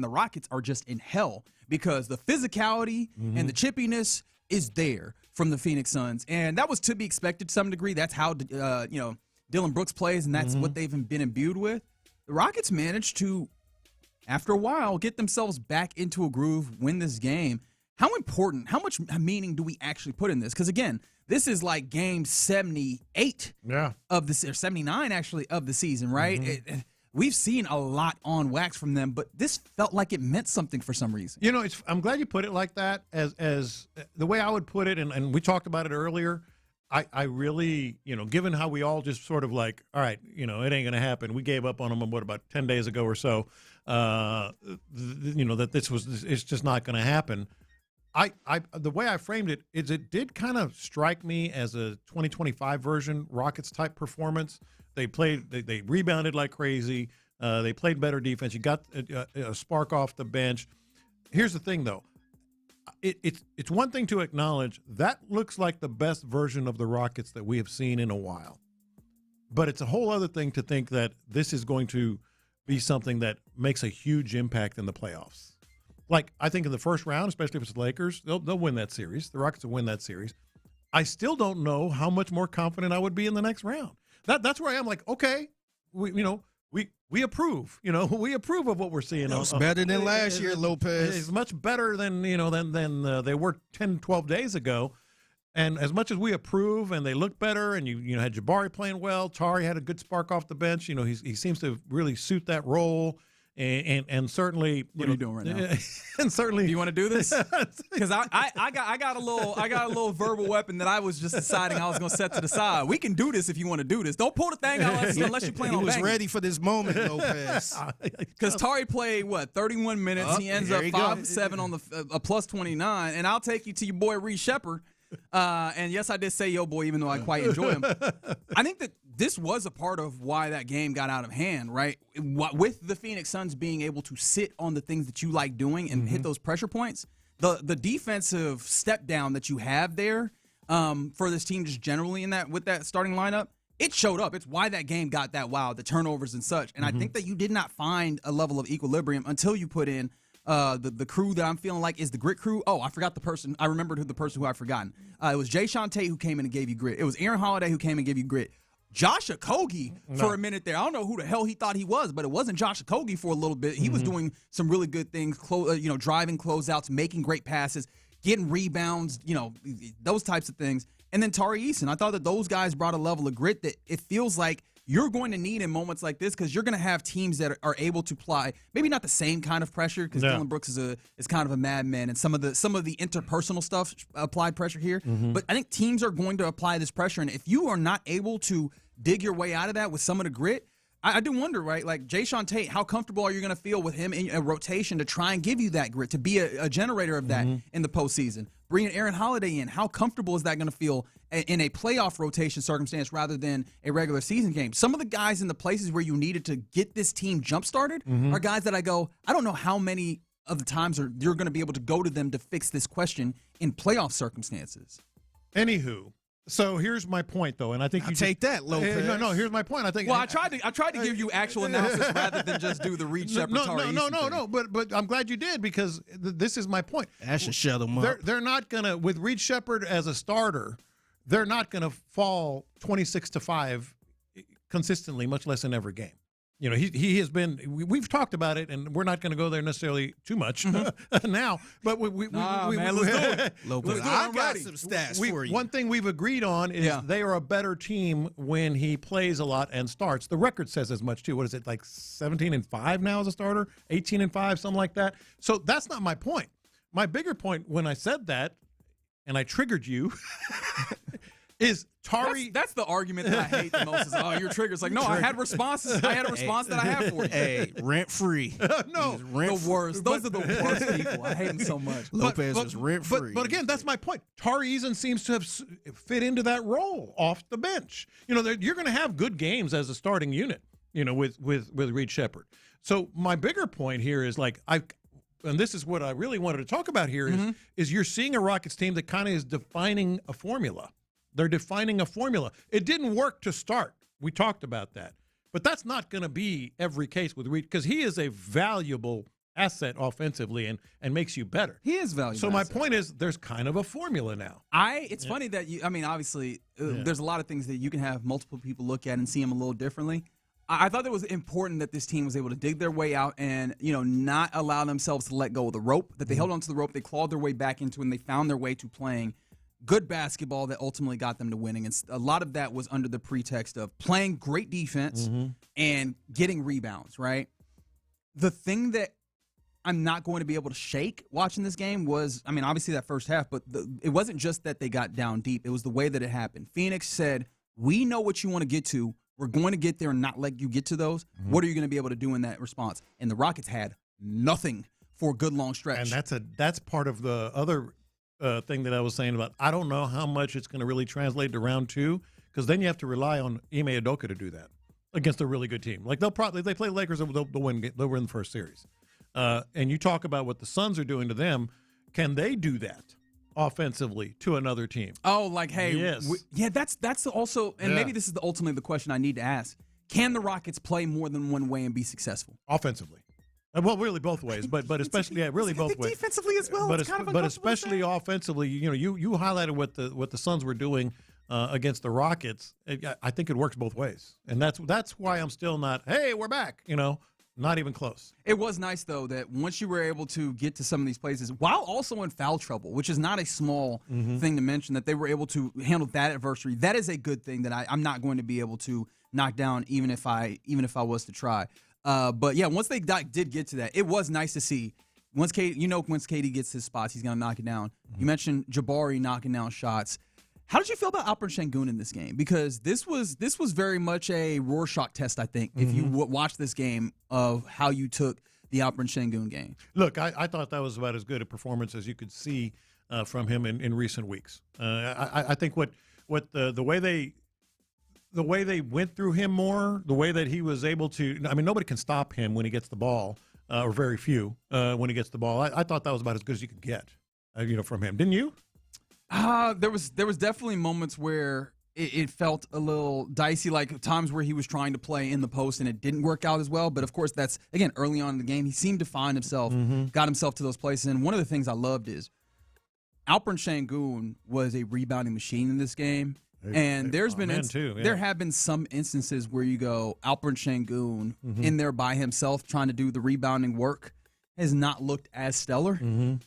the Rockets are just in hell because the physicality and the chippiness is there from the Phoenix Suns, and that was to be expected to some degree. That's how Dylan Brooks plays, and that's what they've been imbued with. The Rockets managed to, after a while, get themselves back into a groove, win this game. How important, how much meaning do we actually put in this? Because, again, this is like game 78 of the, or 79, actually, of the season, right? We've seen a lot on wax from them, but this felt like it meant something for some reason. You know, I'm glad you put it like that. As the way I would put it, and we talked about it earlier, I really, given how we all just sort of like, all right, it ain't going to happen. We gave up on them, about 10 days ago or so, that it's just not going to happen. The way I framed it is it did kind of strike me as a 2025 version Rockets type performance. They rebounded like crazy. They played better defense. You got a spark off the bench. Here's the thing, though. It's one thing to acknowledge that looks like the best version of the Rockets that we have seen in a while. But it's a whole other thing to think that this is going to be something that makes a huge impact in the playoffs. Like, I think in the first round, especially if it's the Lakers, they'll win that series. The Rockets will win that series. I still don't know how much more confident I would be in the next round. That's where I am. Like, okay, we approve. We approve of what we're seeing. It's better than last year, Lopez. It's much better than they were 10, 12 days ago. And as much as we approve, and they look better, and you had Jabari playing well, Tari had a good spark off the bench. He seems to really suit that role. And certainly, what are you doing right now? And certainly, do you want to do this? Because I got a little verbal weapon that I was just deciding I was going to set to the side. We can do this if you want to do this. Don't pull the thing out unless you plan on banging. He was ready for this moment, Lopez. Because Tari played 31 minutes. He ends up 5-7 on the plus 29, and I'll take you to your boy Reed Shepherd. And yes, I did say yo boy, even though I quite enjoy him. I think that this was a part of why that game got out of hand, right? With the Phoenix Suns being able to sit on the things that you like doing and hit those pressure points, the defensive step down that you have there for this team just generally with that starting lineup, it showed up. It's why that game got that wild, the turnovers and such. And I think that you did not find a level of equilibrium until you put in the crew that I'm feeling like is the grit crew. Oh, I forgot the person. I remembered the person who I've forgotten. It was Jay Tate who came in and gave you grit. It was Aaron Holiday who came and gave you grit. Josh Okogie for a minute there. I don't know who the hell he thought he was, but it wasn't Josh Okogie for a little bit. He was doing some really good things, driving closeouts, making great passes, getting rebounds, those types of things. And then Tari Eason. I thought that those guys brought a level of grit that it feels like you're going to need in moments like this because you're going to have teams that are able to apply maybe not the same kind of pressure because Dylan Brooks is kind of a madman and some of the interpersonal stuff applied pressure here. But I think teams are going to apply this pressure, and if you are not able to dig your way out of that with some of the grit, I do wonder, right? Like Jay Tate, how comfortable are you going to feel with him in a rotation to try and give you that grit, to be a generator of that in the postseason? Bringing Aaron Holiday in, how comfortable is that going to feel in a playoff rotation circumstance rather than a regular season game? Some of the guys in the places where you needed to get this team jump-started are guys that I don't know how many of the times you're going to be able to go to them to fix this question in playoff circumstances. Anywho. So here's my point, though, and I think you take that, Lopez. No. Here's my point. I think. Well, I tried to give you actual analysis rather than just do the Reed Shepherd. No. But I'm glad you did because this is my point. That should shut them up. They're not gonna with Reed Shepherd as a starter. They're not gonna fall 26-5 consistently, much less in every game. He has been. We've talked about it, and we're not going to go there necessarily too much now. But let's do it. Lopez, I got some stats for you. One thing we've agreed on is they are a better team when he plays a lot and starts. The record says as much too. What is it, like 17-5 now as a starter, 18-5, something like that? So that's not my point. My bigger point when I said that, and I triggered you. Is Tari? That's the argument that I hate the most. Is your triggers. Like, no, I had responses. I had a response that I have for you. Hey, rent free. No, the worst. Those are the worst people. I hate them so much. Lopez was rent free. But again, that's my point. Tari Eason seems to have fit into that role off the bench. You're going to have good games as a starting unit. With Reed Shepherd. So my bigger point here is and this is what I really wanted to talk about here is you're seeing a Rockets team that kind of is defining a formula. They're defining a formula. It didn't work to start. We talked about that. But that's not going to be every case with Reed because he is a valuable asset offensively and makes you better. He is valuable. So my point is, there's kind of a formula now. It's funny that obviously, there's a lot of things that you can have multiple people look at and see him a little differently. I thought it was important that this team was able to dig their way out and, not allow themselves to let go of the rope, that they held onto the rope, they clawed their way back into it, and they found their way to playing good basketball that ultimately got them to winning. And a lot of that was under the pretext of playing great defense and getting rebounds, right? The thing that I'm not going to be able to shake watching this game was, obviously that first half, but it wasn't just that they got down deep. It was the way that it happened. Phoenix said, we know what you want to get to. We're going to get there and not let you get to those. What are you going to be able to do in that response? And the Rockets had nothing for a good long stretch. And that's part of the other thing that I was saying about I don't know how much it's going to really translate to round 2, because then you have to rely on Ime Udoka to do that against a really good team. Like if they play Lakers, they'll win the first series. And you talk about what the Suns are doing to them. Can they do that offensively to another team? Oh, like, hey, yes. That's also, and maybe this is ultimately the question I need to ask. Can the Rockets play more than one way and be successful? Offensively. Well, really both ways, but especially really both ways. Defensively as well. But especially offensively, you highlighted what the Suns were doing against the Rockets. I think it works both ways, and that's why I'm still not. Hey, we're back. Not even close. It was nice, though, that once you were able to get to some of these places, while also in foul trouble, which is not a small thing to mention, that they were able to handle that adversity. That is a good thing that I'm not going to be able to knock down, even if I was to try. But yeah, once they did get to that, it was nice to see. Once KD gets his spots, he's going to knock it down. You mentioned Jabari knocking down shots. How did you feel about Alperen Sengun in this game? Because this was very much a Rorschach test, I think, if you watch this game, of how you took the Alperen Sengun game. Look, I thought that was about as good a performance as you could see from him in recent weeks. I think the way they went through him more, the way that he was able to. Nobody can stop him when he gets the ball, or very few when he gets the ball. I thought that was about as good as you could get, from him. Didn't you? There was definitely moments where it felt a little dicey, like times where he was trying to play in the post and it didn't work out as well. But of course, that's again early on in the game. He seemed to find himself, got himself to those places. And one of the things I loved is Alperen Sengun was a rebounding machine in this game. And there have been some instances where you go, Alperen Sengun in there by himself trying to do the rebounding work has not looked as stellar.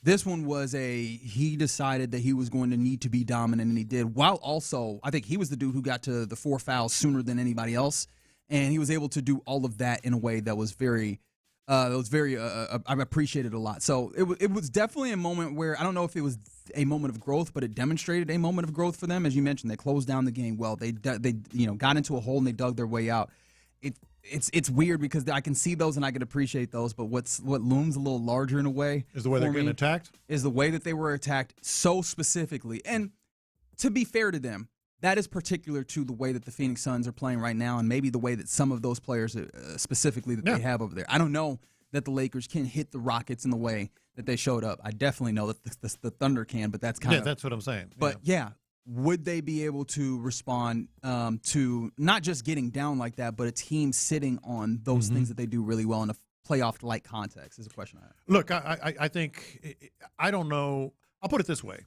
This one was he decided that he was going to need to be dominant, and he did, while also, I think he was the dude who got to the 4 fouls sooner than anybody else, and he was able to do all of that in a way that was very, I appreciated it a lot. So it was definitely a moment where, I don't know if it was a moment of growth, but it demonstrated a moment of growth for them. As you mentioned, they closed down the game well. They got into a hole and they dug their way out. It's weird because I can see those and I can appreciate those, but what looms a little larger in a way is the way they're getting attacked. Is the way that they were attacked so specifically. And to be fair to them, that is particular to the way that the Phoenix Suns are playing right now, and maybe the way that some of those players specifically that they have over there. I don't know that the Lakers can hit the Rockets in the way that they showed up. I definitely know that the Thunder can, but that's kind of that's what I'm saying. But would they be able to respond to not just getting down like that, but a team sitting on those things that they do really well in a playoff-like context is a question I have. Look, I think – I don't know. I'll put it this way.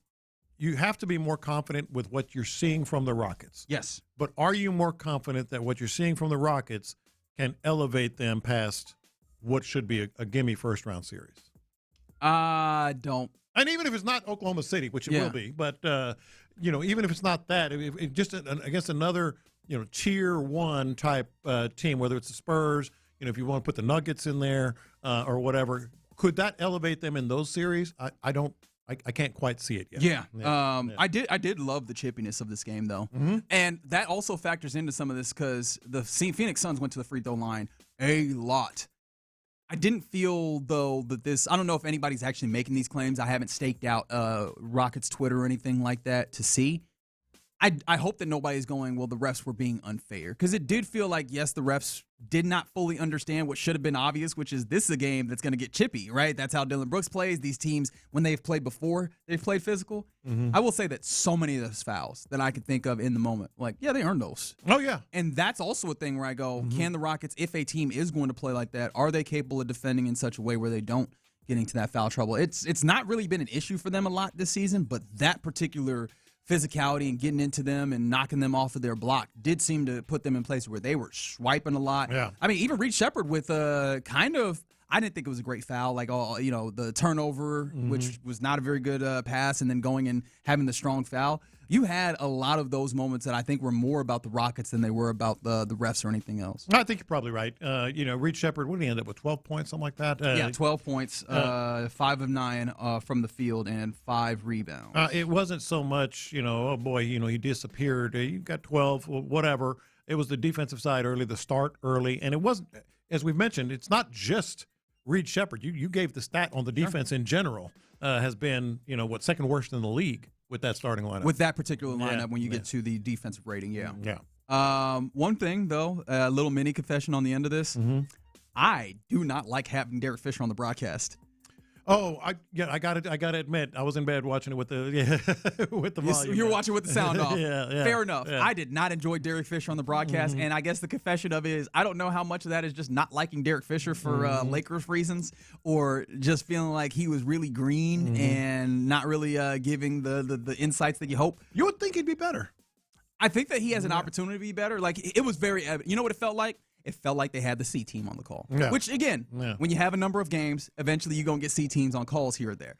You have to be more confident with what you're seeing from the Rockets. Yes. But are you more confident that what you're seeing from the Rockets can elevate them past what should be a gimme first-round series? I don't. And even if it's not Oklahoma City, which it will be, but even if it's not that, if just against another tier 1 type team, whether it's the Spurs, if you want to put the Nuggets in there or whatever, could that elevate them in those series? I can't quite see it yet. I did love the chippiness of this game though, and that also factors into some of this because the Phoenix Suns went to the free throw line a lot. I didn't feel, though, that this – I don't know if anybody's actually making these claims. I haven't staked out Rockets Twitter or anything like that to see. I hope that nobody's going, well, the refs were being unfair. Because it did feel like, yes, the refs did not fully understand what should have been obvious, which is this is a game that's going to get chippy, right? That's how Dylan Brooks plays. These teams, when they've played before, they've played physical. I will say that so many of those fouls that I could think of in the moment, like, yeah, they earned those. Oh, yeah. And that's also a thing where I go, can the Rockets, if a team is going to play like that, are they capable of defending in such a way where they don't get into that foul trouble? It's not really been an issue for them a lot this season, but that particular physicality and getting into them and knocking them off of their block did seem to put them in places where they were swiping a lot. Yeah. I mean, even Reed Sheppard with kind of, I didn't think it was a great foul, like the turnover, which was not a very good pass, and then going and having the strong foul. You had a lot of those moments that I think were more about the Rockets than they were about the refs or anything else. I think you're probably right. Reed Sheppard, what did he end up with, 12 points, something like that? Yeah, 12 points, 5 of 9 from the field, and 5 rebounds. It wasn't so much, oh boy, he disappeared. You got 12, whatever. It was the defensive side early, the start early, and it wasn't, as we've mentioned, it's not just Reed Sheppard. You gave the stat on the defense in general has been, second worst in the league with that starting lineup. With that particular lineup, when you get to the defensive rating, yeah. One thing, though, a little mini confession on the end of this. I do not like having Derek Fisher on the broadcast. Oh, I got to admit, I was in bed watching it with the with the volume. You were watching with the sound off. Yeah. Fair enough. Yeah. I did not enjoy Derek Fisher on the broadcast, and I guess the confession of it is I don't know how much of that is just not liking Derek Fisher for Lakers reasons, or just feeling like he was really green and not really giving the insights that you hope. You would think he'd be better. I think that he has an opportunity to be better. Like, it was very evident. You know what it felt like? It felt like they had the C team on the call. Yeah. Which, again, when you have a number of games, eventually you're going to get C teams on calls here or there.